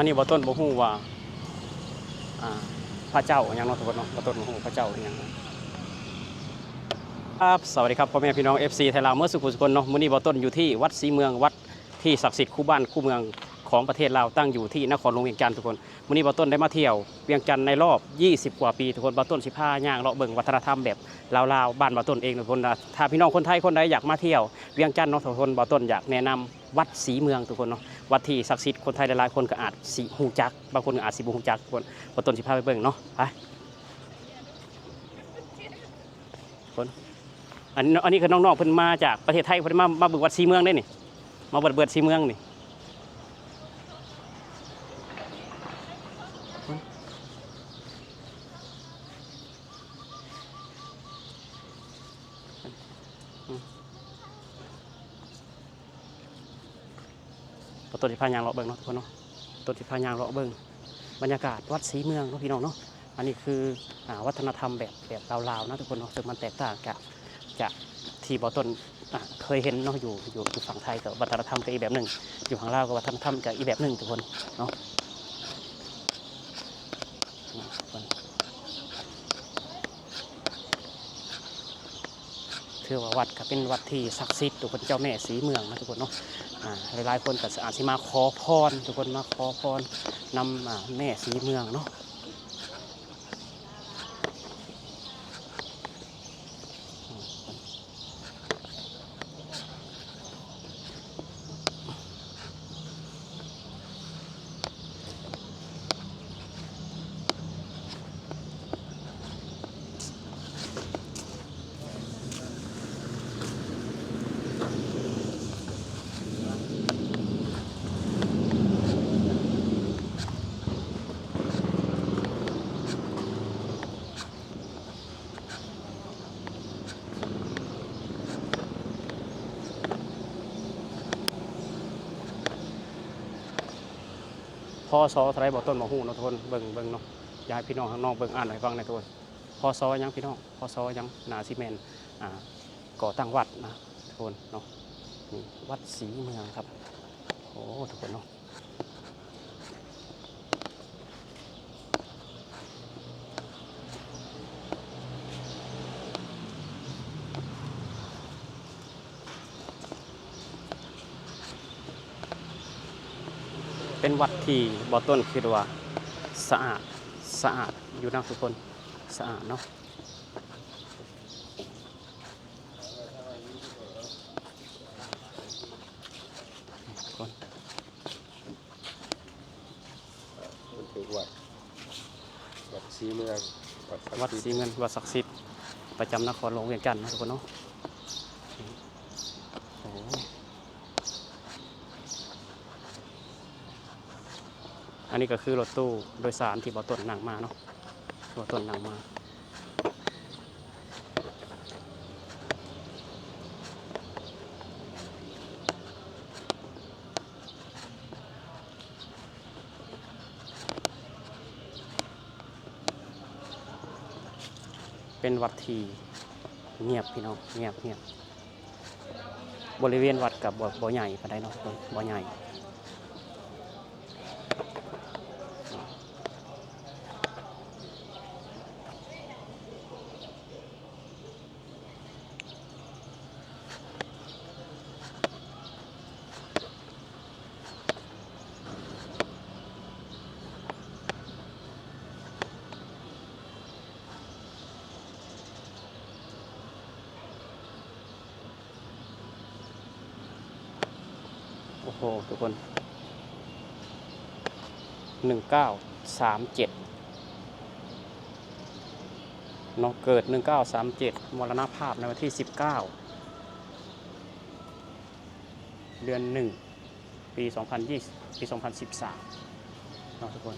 นนี้บ่ต้นบ่ฮู้ว่าพระเจ้าอย่างเนาะทุกคนเนาะบ่ต้นบ่ฮู้พระเจ้าอย่างครับสวัสดีครับพ่อแม่พี่น้อง FC ไทยลาวเมื่อสุขุสุคนเนาะมื้อนี้บ่ต้นอยู่ที่วัดศรีเมืองวัดที่ศักดิ์สิทธิ์คู่บ้านคู่เมืองของประเทศลาวตั้งอยู่ที่นครหลวงเวียงจันทร์ทุกคนมื้อนี้บ่ต้นได้มาเที่ยวเวียงจันทร์ในรอบ20กว่าปีทุกคนบ่ต้นสิพาย่างเลาะเบิ่งวัฒนธรรมแบบลาวๆบ้านบ่ต้นเองทุกคนนะถ้าพี่น้องคนไทยคนใดอยากมาเที่ยวเวียงจันทร์เนาะทุกคนบ่ต้นอยากแนะนำวัดศรีเมืองทุกคนเนาะวัดที่ศักดิ์สิทธิ์คนไทยหลายๆคนก็อาจสิฮู้จักบางคนก็อาจสิบ่ฮู้จักทุกคนบ่ต้นสิพาไปเบิ่งเนาะไปคนอันนี้คือน้องๆเพิ่นมาจากประเทศไทยเพิ่นมาเบิ่งวัดศรีเมืองได้นี่มาเบิดศรีเมืองนี่ต้นที่พายางเลาะเบิ่งเนาะทุกคนเนาะต้นที่พายางเลาะเบิ่งบรรยากาศวัดศรีเมืองเนาะพี่น้องเนาะอันนี้คือวัฒนธรรมแบบลาวๆนะทุกคนเนาะซึ่งมันแตกต่างจากที่บ่ต้นเคยเห็นเนาะอยู่ฝั่งไทยกับวัฒนธรรมก็อีกแบบหนึ่งอยู่ฝั่งลาวกับวัฒนธรรมก็อีกแบบหนึ่งทุกคนเนาะถือว่าวัดก็เป็นวัดที่ศักดิ์สิทธิ์ทุกคนเจ้าแม่ศรีเมืองนะทุกคนเนาะหลายๆคนก็อาจจะมาขอพรทุกคนมาขอพรนำแม่ศรีเมืองเนาะพศเท่าไรบอกต้นบอกหูเนาะทุกคนเบิ่งเนาะยายพี่น้องข้างนอกเบิ่งอ่านให้ฟังในตัวพศยังพี่น้องพศยังนาซีเมนก่อตั้งวัดนะทุกคนเนาะนี่วัดศรีเมืองครับโอ้ทุกคนเนาะเป็นวัดที่บ่อต้นคือว่าสะอาดอยู่นะทุกคนสะอาดเนาะคนมันถือวัดศรีเมืองวัดศรีเมืองวัดศักดิ์สิทธิ์ประจำนครหลวงเวียงจันทร์นะทุกคนเนาะโอ้อันนี้ก็คือรถตู้โดยสารที่บ่อต้นนั่งมาเนาะบ่อต้นนั่งมาเป็นวัดที่เงียบพี่น้องเงียบบริเวณวัดกับบ่อใหญ่ปานใดเนาะบ่อใหญ่โอ้โหทุกคน1937เนาะเกิด1937มรณภาพในวันที่19เดือน1ปี2020ปี2013เนาะทุกคน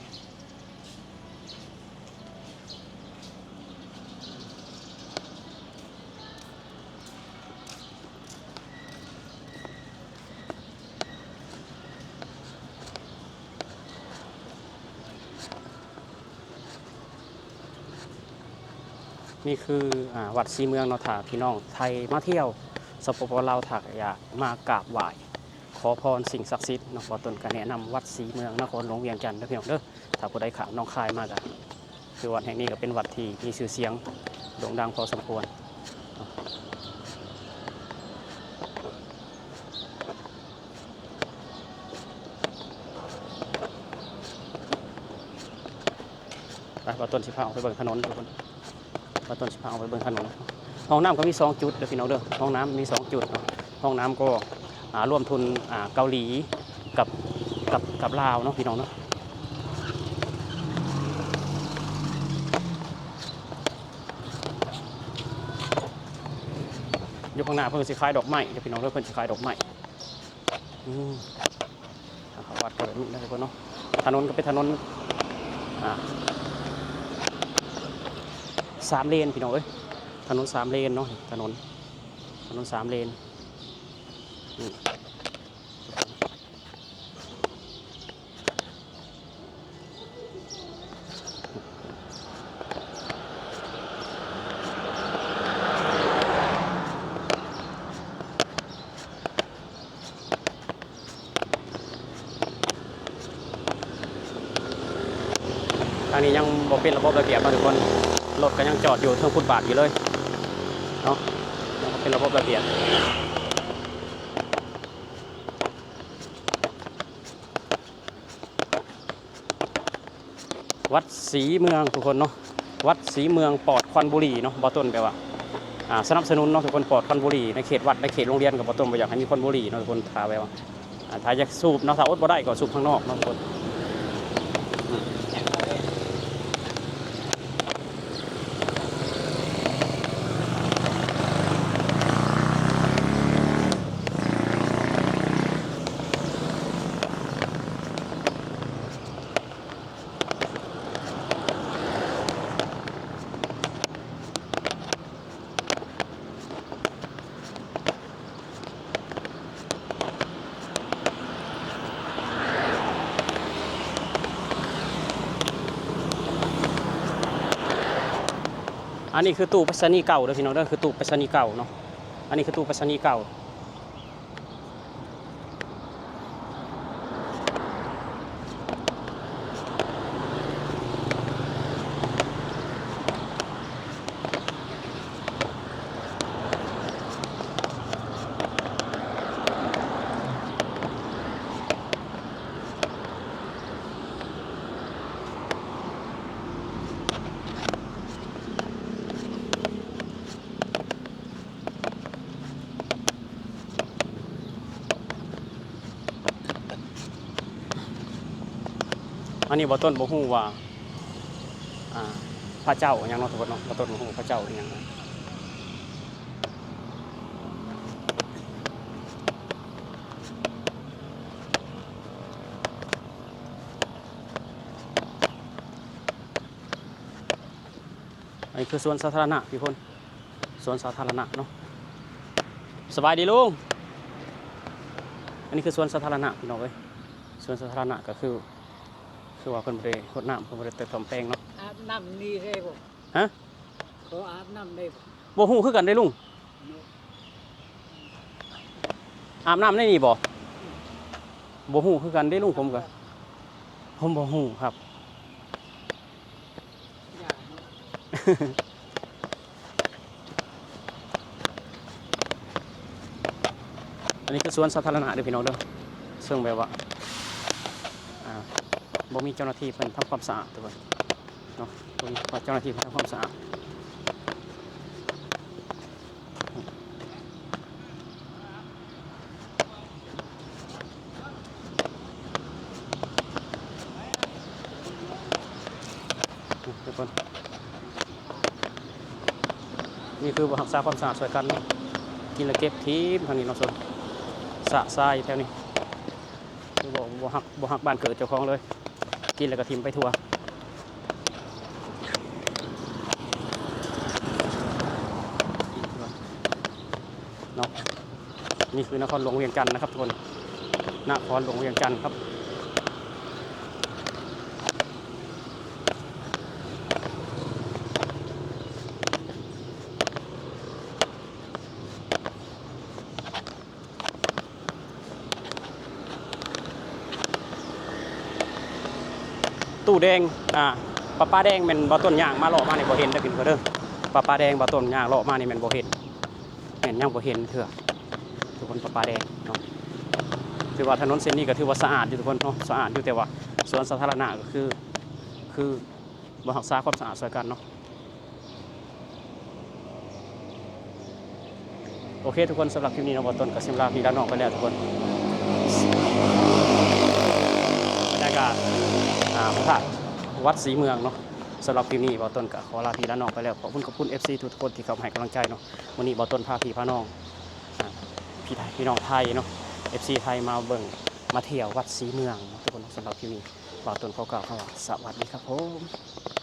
นี่คือวัดศรีเมืองเนาะถ้าพี่น้องไทยมาเที่ยวสปปลาวถ้าอยากมากราบไหว้ข อพรสิ่งศักดิ์สิทธิ์เนาะบ่ต้นก็แนะนำวัดศรีเมืองนครหลวงเวียงจันทน์เด้อพี่น้องเด้อถ้าผู้ใดข้ามหน้องคายมาก็คือวัดแห่งนี้ก็เป็นวัดที่มีชื่อเสียงโด่งดังพอสมควรไปบ่ต้นสิพาออกไปเบิ่งถนนทุกคนบ่ต้นสิพาออกไปเบิ่งถนนห้องน้ำก็มี2จุดเด้อพี่น้องเด้อห้องน้ำมี2จุดเนาะห้องน้ำก็ร่วมทุนเกาหลีกับลาวเนาะพี่น้องเนาะอยู่ข้างหน้าเพิ่นสิขายดอกไม้เดี๋ยวพี่น้องเด้อเพิ่นสิขายดอกไม้เขาวัดก็แบบนี้นะทุกคนเนาะถนนก็เป็นถนน3 เลนพี่น้องเอ้ยถนน3 เลนเนาะถนน3 เลนทางนี้ยังบ่เป็นระบบระเบียบนะทุกคนรถก็ยังจอดอยู่เทิงฟุตบาทอยู่เลยเนาะยังบ่เป็นระบบระเบียบวัดศรีเมืองทุกคนเนาะวัดศรีเมืองปลอดควันบุหรี่เนาะบ่ต้นแปลว่าสนับสนุนเนาะทุกคนปลอดควันบุหรี่ในเขตวัดในเขตโรงเรียนกับบ่ต้นบ่อยากให้มีควันบุหรี่เนาะทุกคนถ้าแบบว่าถ้าอยากสูบเนาะถ้าอดบ่ได้ก็สูบข้างนอกเนาะทุกคนอันนี้คือตู้ไปรษณีย์เก่าเด้อพี่น้องเด้อคือตู้ไปรษณีย์เก่าเนาะอันนี้คือตู้ไปรษณีย์เก่าอันนี้บ่ต้นบ่ฮู้ว่าพระเจ้าอย่างเนาะทุกคนเนาะบ่ต้นบ่ฮู้พระเจ้าอหยังอันนี้คือสวนสาธารณะพี่พลสวนสาธารณะเนาะสบายดีลุงอันนี้คือสวนสาธารณะพี่น้องเอ้ยสวนสาธารณะก็คือว่าเพิ่นบ่ได้รดน้ำเพิ่นบ่ได้เติมแปลงเนาะอาบน้ำนี่ได้บ่ฮะเขาอาบน้ำได้บ่ฮู้คือกันได้ลุงอาบน้ำได้นี่บ่ฮู้คือกันได้ลุงผมบ่ฮู้ครับ อันนี้คือสวนสาธารณะเด้อพี่น้องเด้อซึ่งแบบว่าบ่มีเจ้าหน้าที่เพิ่นทำความสะอาดทุกคนเนาะบ่มีเจ้าหน้าที่เพิ่นทำความสะอาดทุกคนนี่คือรักษาความสะอาดช่วยกันเนาะกินแล้วเก็บทิ้งทางนี้เนาะส่วนสะทรายแถวนี้คือบ่ฮักบ้านเกิดเจ้าของเลยกินแล้วก็ทิ้งไปทั่วเนาะนี่คือนครหลวงเวียงจันทน์นะครับทุกคนนครหลวงเวียงจันทน์ครับ ตู้แดงปลาแดงแม่นบ่ต้นย่างมาเลาะมานี่บ่เห็นเด้อพี่น้องเด้อปลาแดงบ่ต้นย่างเลาะมานี่แม่นบ่เห็นแม่นยังบ่เห็นเถื่อทุกคนปลาแดงเนาะถือว่าถนนเส้นนี้ก็ถือว่าสะอาดอยู่ทุกคนเนาะสะอาดอยู่แต่ว่าสวนสาธารณะก็คือบ่รักษาความสะอาดช่วยกันเนาะโอเคทุกคนสำหรับคลิปนี้เนาะบ่ต้นก็สิลาพี่ลาน้องไปแล้วทุกคนบรรยากาศพระธาตุวัดศรีเมืองเนาะสำหรับคลิปนี้บ่ต้นก็ขอลาพี่ลาน้องไปแล้วขอบคุณ FC ทุกคนที่เข้ามาให้กำลังใจเนาะวันนี้บ่ต้นพาพี่พาน้องพี่น้องไทยเนาะ FC ไทยมาเบิ่งมาเที่ยววัดศรีเมืองทุกคนสำหรับคลิปนี้บ่ต้นขอกล่าวคำว่าสวัสดีครับผม